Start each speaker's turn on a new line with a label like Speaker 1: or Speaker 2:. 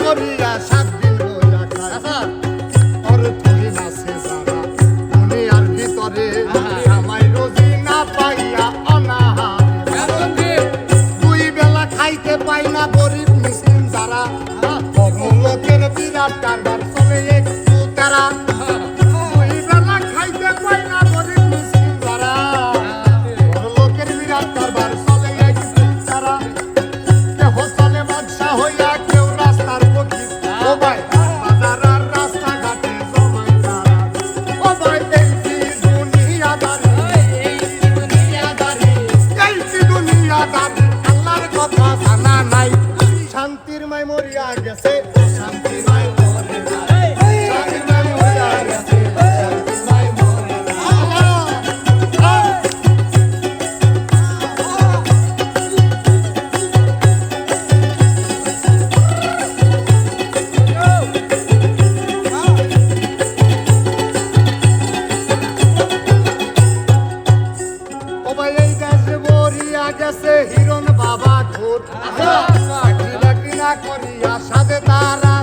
Speaker 1: করিয়া 7 দিন বইয়া খায় অর্থহীন আছে যারা দুনিয়ার ভিতরে আমায় রোজি না পাইয়া অনাহারে দুই বেলা খাইতে পাই না গরিব মিসকিন যারা লোকের বিরাট কারবার চলে একটু তারা দুই বেলা খাইতে পাই না গরিব মিসকিন যারা লোকের বিরাট কারবার চলে একটু তারা কেহ চলে বাদশা হইয়া কেউ রাস্তার ফকির ও ভাই বাজার আর রাস্তাঘাটে জমায় তারা ও ভাই এই কি দুনিয়াদারি আল্লাহর কথা জানা নাই শান্তির মাই মরিয়া গেছে শান্তির মাই মরে নাই শান্তির মাই মরিয়া গেছে শান্তির মাই মরে ও ভাই এই দেশে মরিয়া গেছে হিরণ বাবা ঘোর চাকরি বাকরি না করিয়া সাধে তারা